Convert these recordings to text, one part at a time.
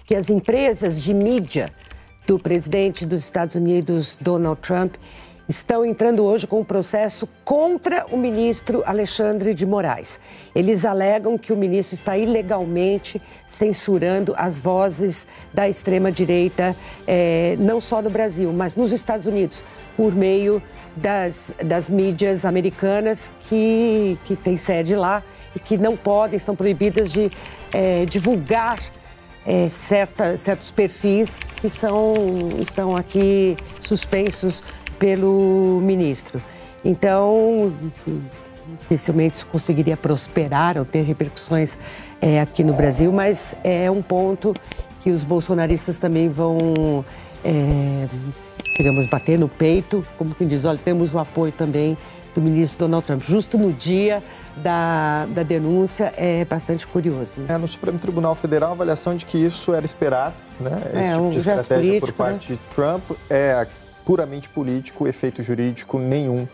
que as empresas de mídia do presidente dos Estados Unidos, Donald Trump, estão entrando hoje com um processo contra o ministro Alexandre de Moraes. Eles alegam que o ministro está ilegalmente censurando as vozes da extrema-direita, não só no Brasil, mas nos Estados Unidos, por meio das mídias americanas que têm sede lá e que não podem, estão proibidas de divulgar certos perfis que estão aqui suspensos pelo ministro. Então, dificilmente isso conseguiria prosperar ou ter repercussões aqui no Brasil, mas é um ponto que os bolsonaristas também vão, digamos, bater no peito, como quem diz, olha, temos o apoio também do ministro Donald Trump. Justo no dia da denúncia, é bastante curioso. No Supremo Tribunal Federal, a avaliação de que isso era esperado, né? Esse tipo de estratégia político, por parte de Trump é puramente político, efeito jurídico nenhum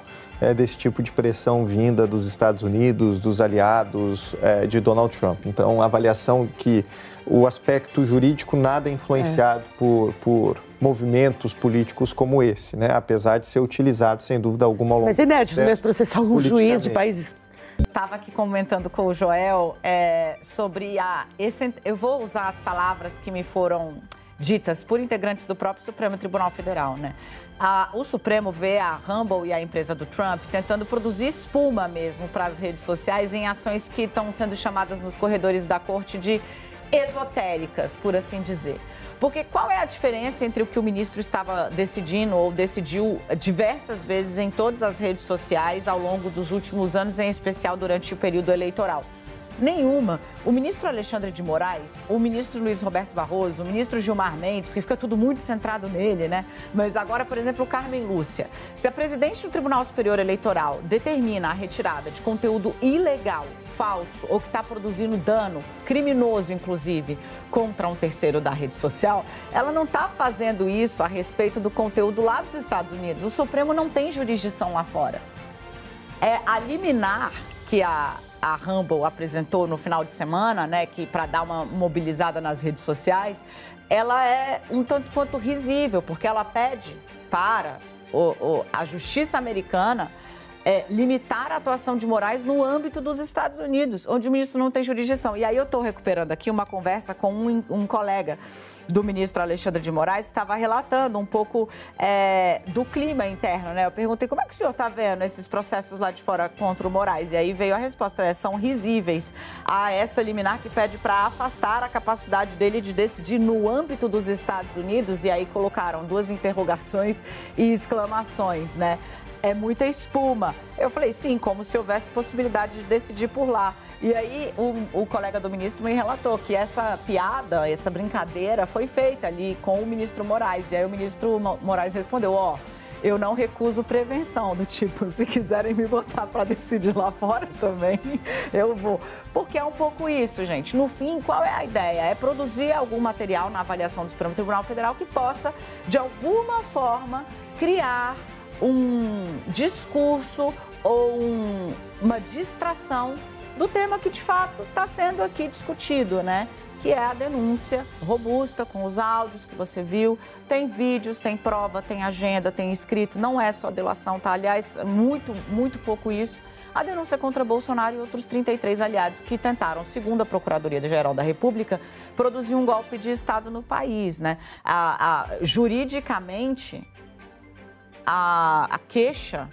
desse tipo de pressão vinda dos Estados Unidos, dos aliados de Donald Trump. Então, a avaliação que o aspecto jurídico nada é influenciado por movimentos políticos como esse, né? Apesar de ser utilizado, sem dúvida alguma, ao longo do tempo. Mas é inédito, né? Processar um juiz de países... Estava aqui comentando com o Joel sobre eu vou usar as palavras que me foram ditas por integrantes do próprio Supremo Tribunal Federal, né? O Supremo vê a Rumble e a empresa do Trump tentando produzir espuma mesmo para as redes sociais em ações que estão sendo chamadas nos corredores da corte de esotéricas, por assim dizer. Porque qual é a diferença entre o que o ministro estava decidindo ou decidiu diversas vezes em todas as redes sociais ao longo dos últimos anos, em especial durante o período eleitoral? Nenhuma. O ministro Alexandre de Moraes, o ministro Luiz Roberto Barroso, o ministro Gilmar Mendes, porque fica tudo muito centrado nele, né? Mas agora, por exemplo, o Carmen Lúcia. Se a presidente do Tribunal Superior Eleitoral determina a retirada de conteúdo ilegal, falso ou que está produzindo dano, criminoso inclusive, contra um terceiro da rede social, ela não está fazendo isso a respeito do conteúdo lá dos Estados Unidos. O Supremo não tem jurisdição lá fora. A liminar que a Rumble apresentou no final de semana, né, que para dar uma mobilizada nas redes sociais, ela é um tanto quanto risível, porque ela pede para a justiça americana limitar a atuação de Moraes no âmbito dos Estados Unidos, onde o ministro não tem jurisdição. E aí eu estou recuperando aqui uma conversa com um colega do ministro Alexandre de Moraes, que estava relatando um pouco do clima interno, né? Eu perguntei, como é que o senhor está vendo esses processos lá de fora contra o Moraes? E aí veio a resposta, são risíveis. Há essa liminar que pede para afastar a capacidade dele de decidir no âmbito dos Estados Unidos, e aí colocaram 2 interrogações e exclamações, né? É muita espuma. Eu falei, sim, como se houvesse possibilidade de decidir por lá. E aí o colega do ministro me relatou que essa piada, essa brincadeira foi feita ali com o ministro Moraes. E aí o ministro Moraes respondeu, eu não recuso prevenção, do tipo, se quiserem me botar para decidir lá fora também, eu vou. Porque é um pouco isso, gente. No fim, qual é a ideia? É produzir algum material na avaliação do Supremo Tribunal Federal que possa, de alguma forma, criar um discurso ou uma distração do tema que, de fato, está sendo aqui discutido, né? Que é a denúncia robusta, com os áudios que você viu. Tem vídeos, tem prova, tem agenda, tem escrito. Não é só delação, tá? Aliás, muito pouco isso. A denúncia contra Bolsonaro e outros 33 aliados que tentaram, segundo a Procuradoria-Geral da República, produzir um golpe de Estado no país, né? Juridicamente, a queixa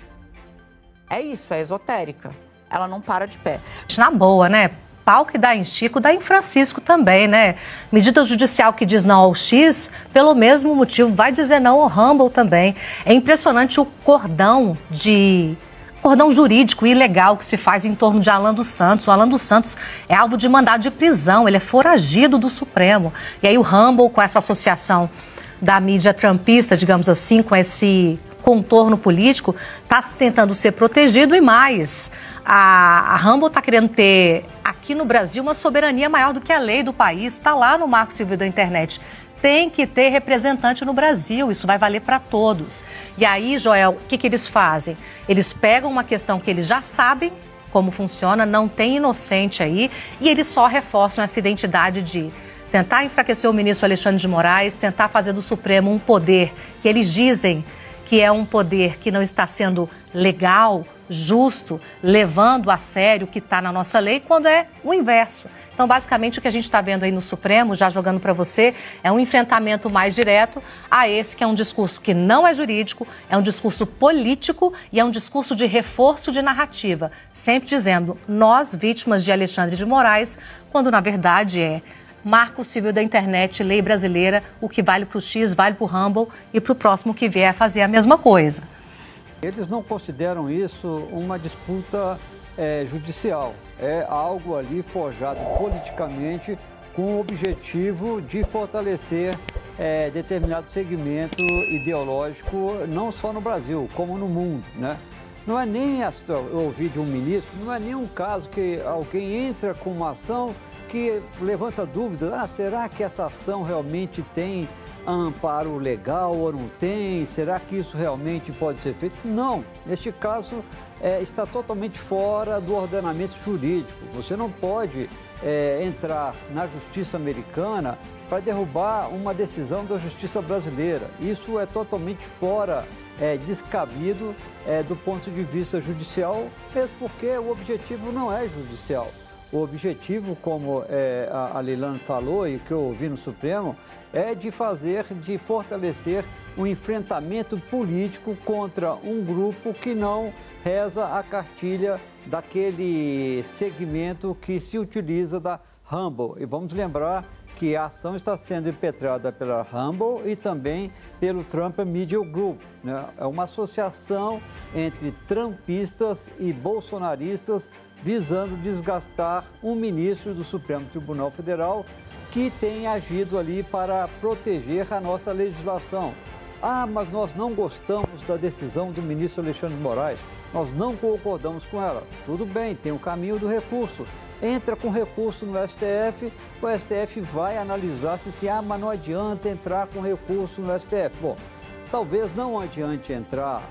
é isso, é esotérica. Ela não para de pé. Na boa, né? Pau que dá em Chico, dá em Francisco também, né? Medida judicial que diz não ao X, pelo mesmo motivo, vai dizer não ao Rumble também. É impressionante o cordão jurídico e ilegal que se faz em torno de Alan dos Santos. O Alan dos Santos é alvo de mandado de prisão, ele é foragido do Supremo. E aí o Rumble, com essa associação da mídia trumpista, digamos assim, com esse contorno político, está tentando ser protegido e mais. A Rumble está querendo ter aqui no Brasil uma soberania maior do que a lei do país, está lá no Marco Civil da Internet. Tem que ter representante no Brasil, isso vai valer para todos. E aí, Joel, o que eles fazem? Eles pegam uma questão que eles já sabem como funciona, não tem inocente aí, e eles só reforçam essa identidade de tentar enfraquecer o ministro Alexandre de Moraes, tentar fazer do Supremo um poder que eles dizem que é um poder que não está sendo legal, justo, levando a sério o que está na nossa lei, quando é o inverso. Então, basicamente, o que a gente está vendo aí no Supremo, já jogando para você, é um enfrentamento mais direto a esse que é um discurso que não é jurídico, é um discurso político e é um discurso de reforço de narrativa, sempre dizendo nós, vítimas de Alexandre de Moraes, quando na verdade é Marco Civil da Internet, lei brasileira, o que vale para o X, vale para o Rumble e para o próximo que vier fazer a mesma coisa. Eles não consideram isso uma disputa judicial, é algo ali forjado politicamente com o objetivo de fortalecer determinado segmento ideológico, não só no Brasil, como no mundo, né? Não é nem, eu ouvi de um ministro, não é nem um caso que alguém entra com uma ação que levanta dúvidas, será que essa ação realmente tem amparo legal ou não tem? Será que isso realmente pode ser feito? Não, neste caso está totalmente fora do ordenamento jurídico. Você não pode entrar na justiça americana para derrubar uma decisão da justiça brasileira. Isso é totalmente fora, descabido do ponto de vista judicial, mesmo porque o objetivo não é judicial. O objetivo, como a Leilane falou e que eu ouvi no Supremo, é de fortalecer um enfrentamento político contra um grupo que não reza a cartilha daquele segmento que se utiliza da Rumble. E vamos lembrar que a ação está sendo impetrada pela Rumble e também pelo Trump Media Group, né? É uma associação entre trumpistas e bolsonaristas visando desgastar um ministro do Supremo Tribunal Federal que tem agido ali para proteger a nossa legislação. Mas nós não gostamos da decisão do ministro Alexandre de Moraes, nós não concordamos com ela. Tudo bem, tem o caminho do recurso. Entra com recurso no STF, o STF vai analisar se mas não adianta entrar com recurso no STF. Bom, talvez não adiante entrar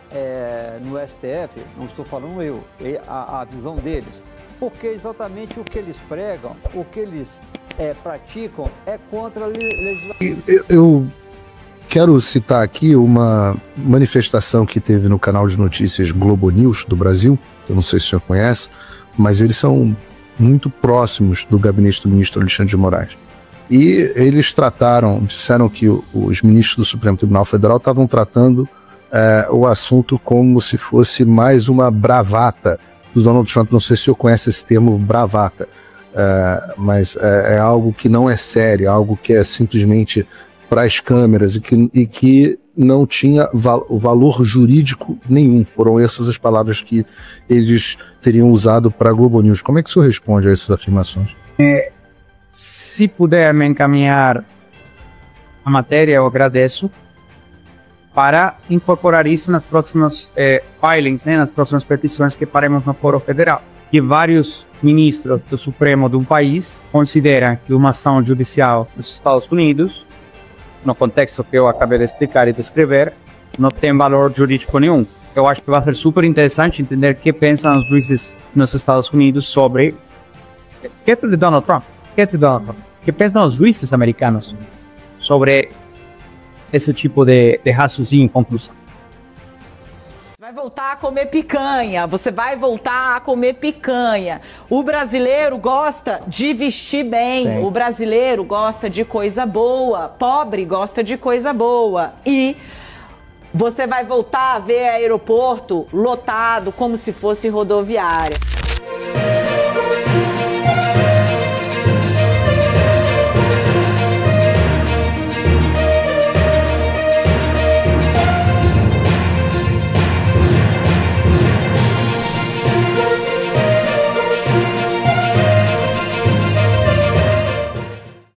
no STF, não estou falando eu, a visão deles, porque exatamente o que eles pregam, o que eles praticam é contra a legislação. Eu quero citar aqui uma manifestação que teve no canal de notícias Globo News do Brasil, eu não sei se o senhor conhece, mas eles são muito próximos do gabinete do ministro Alexandre de Moraes. E eles disseram que os ministros do Supremo Tribunal Federal estavam tratando o assunto como se fosse mais uma bravata do Donald Trump. Não sei se o senhor conhece esse termo, bravata, mas é algo que não é sério, algo que é simplesmente para as câmeras e que não tinha valor jurídico nenhum. Foram essas as palavras que eles teriam usado para a Globo News. Como é que o senhor responde a essas afirmações? Se puder me encaminhar a matéria, eu agradeço, para incorporar isso nas próximas filings, né, nas próximas petições que faremos no Fórum Federal. Que vários ministros do Supremo de um país consideram que uma ação judicial dos Estados Unidos, no contexto que eu acabei de explicar e descrever, não tem valor jurídico nenhum. Eu acho que vai ser super interessante entender o que pensam os juízes nos Estados Unidos sobre... Esquece de Donald Trump. O que pensam os juízes americanos sobre esse tipo de raciocínio em conclusão. Vai voltar a comer picanha, você vai voltar a comer picanha. O brasileiro gosta de vestir bem, sim. O brasileiro gosta de coisa boa, pobre gosta de coisa boa. E você vai voltar a ver aeroporto lotado como se fosse rodoviária.